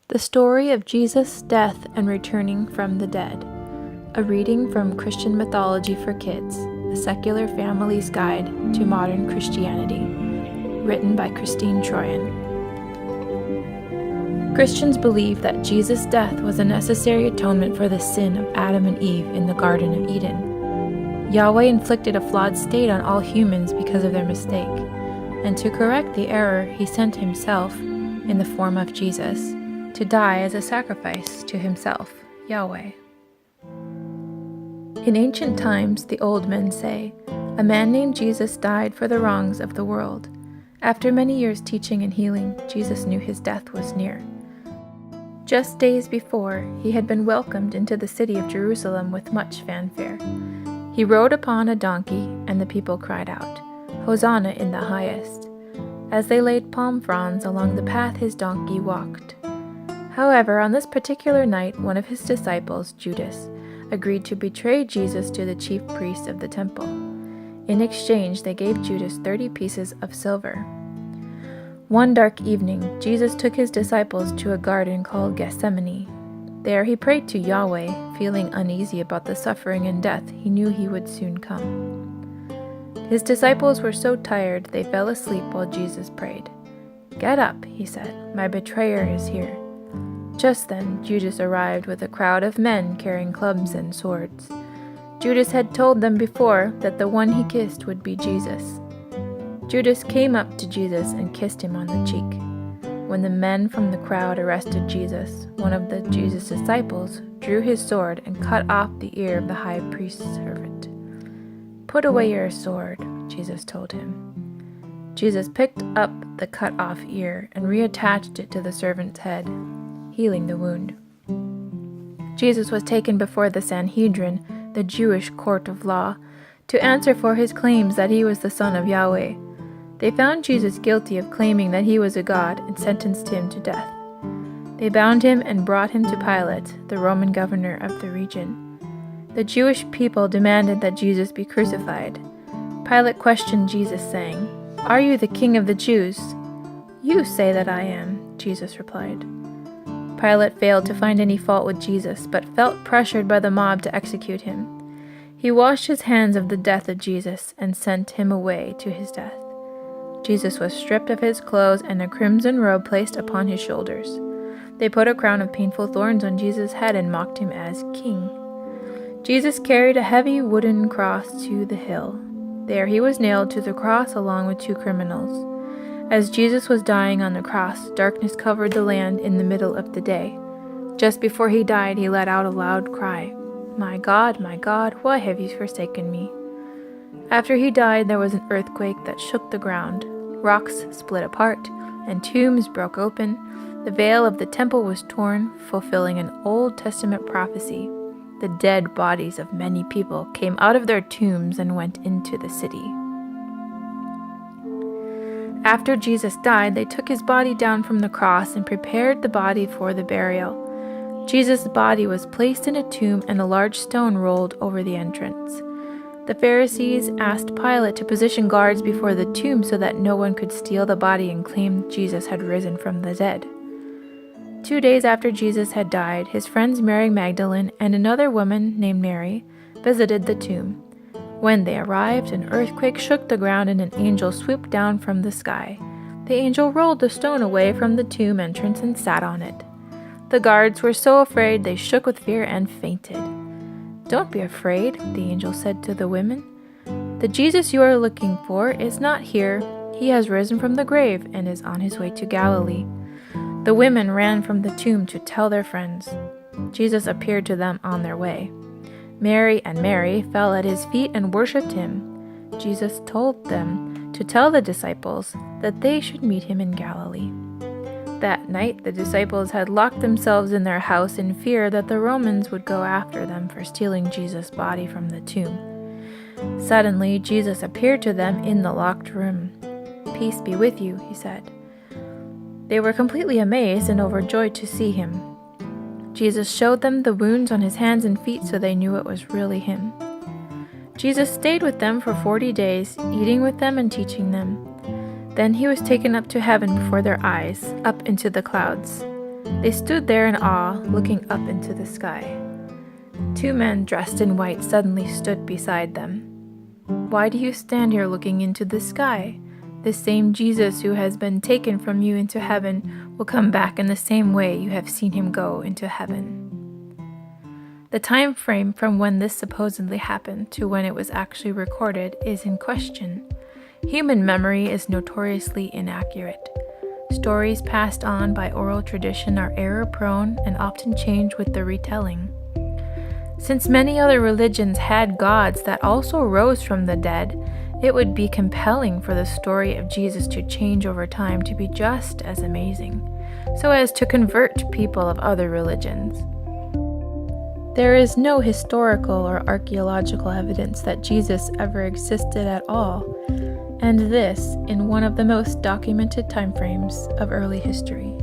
The story of Jesus' death and returning from the dead. A reading from Christian Mythology for Kids, a secular family's guide to modern Christianity, written by Chrystine Trooien. Christians believe that Jesus' death was a necessary atonement for the sin of Adam and Eve in the Garden of Eden. Yahweh inflicted a flawed state on all humans because of their mistake, and to correct the error, he sent himself, in the form of Jesus, to die as a sacrifice to himself, Yahweh. In ancient times, the old men say, a man named Jesus died for the wrongs of the world. After many years teaching and healing, Jesus knew his death was near. Just days before, he had been welcomed into the city of Jerusalem with much fanfare. He rode upon a donkey, and the people cried out, Hosanna in the highest. As they laid palm fronds along the path his donkey walked. However, on this particular night, one of his disciples, Judas, agreed to betray Jesus to the chief priests of the temple. In exchange, they gave Judas 30 pieces of silver. One dark evening, Jesus took his disciples to a garden called Gethsemane. There he prayed to Yahweh, feeling uneasy about the suffering and death he knew he would soon come. His disciples were so tired they fell asleep while Jesus prayed. "Get up," he said, "my betrayer is here." Just then, Judas arrived with a crowd of men carrying clubs and swords. Judas had told them before that the one he kissed would be Jesus. Judas came up to Jesus and kissed him on the cheek. When the men from the crowd arrested Jesus, one of Jesus' disciples drew his sword and cut off the ear of the high priest's servant. "Put away your sword," Jesus told him. Jesus picked up the cut-off ear and reattached it to the servant's head, healing the wound. Jesus was taken before the Sanhedrin, the Jewish court of law, to answer for his claims that he was the Son of Yahweh. They found Jesus guilty of claiming that he was a god and sentenced him to death. They bound him and brought him to Pilate, the Roman governor of the region. The Jewish people demanded that Jesus be crucified. Pilate questioned Jesus, saying, "Are you the king of the Jews?" "You say that I am," Jesus replied. Pilate failed to find any fault with Jesus, but felt pressured by the mob to execute him. He washed his hands of the death of Jesus and sent him away to his death. Jesus was stripped of his clothes and a crimson robe placed upon his shoulders. They put a crown of painful thorns on Jesus' head and mocked him as king. Jesus carried a heavy wooden cross to the hill. There he was nailed to the cross along with 2 criminals. As Jesus was dying on the cross, darkness covered the land in the middle of the day. Just before he died, he let out a loud cry, my God, why have you forsaken me?" After he died, there was an earthquake that shook the ground. Rocks split apart, and tombs broke open. The veil of the temple was torn, fulfilling an Old Testament prophecy. The dead bodies of many people came out of their tombs and went into the city. After Jesus died, they took his body down from the cross and prepared the body for the burial. Jesus' body was placed in a tomb and a large stone rolled over the entrance. The Pharisees asked Pilate to position guards before the tomb so that no one could steal the body and claim Jesus had risen from the dead. 2 days after Jesus had died, his friends Mary Magdalene and another woman named Mary visited the tomb. When they arrived, an earthquake shook the ground and an angel swooped down from the sky. The angel rolled the stone away from the tomb entrance and sat on it. The guards were so afraid they shook with fear and fainted. "Don't be afraid," the angel said to the women. "The Jesus you are looking for is not here. He has risen from the grave and is on his way to Galilee." The women ran from the tomb to tell their friends. Jesus appeared to them on their way. Mary and Mary fell at his feet and worshipped him. Jesus told them to tell the disciples that they should meet him in Galilee. That night, the disciples had locked themselves in their house in fear that the Romans would go after them for stealing Jesus' body from the tomb. Suddenly, Jesus appeared to them in the locked room. "Peace be with you," he said. They were completely amazed and overjoyed to see him. Jesus showed them the wounds on his hands and feet so they knew it was really him. Jesus stayed with them for 40 days, eating with them and teaching them. Then he was taken up to heaven before their eyes, up into the clouds. They stood there in awe, looking up into the sky. 2 men dressed in white suddenly stood beside them. "Why do you stand here looking into the sky? The same Jesus who has been taken from you into heaven will come back in the same way you have seen him go into heaven." The time frame from when this supposedly happened to when it was actually recorded is in question. Human memory is notoriously inaccurate. Stories passed on by oral tradition are error-prone and often change with the retelling. Since many other religions had gods that also rose from the dead, it would be compelling for the story of Jesus to change over time to be just as amazing, so as to convert people of other religions. There is no historical or archaeological evidence that Jesus ever existed at all, and this in one of the most documented timeframes of early history.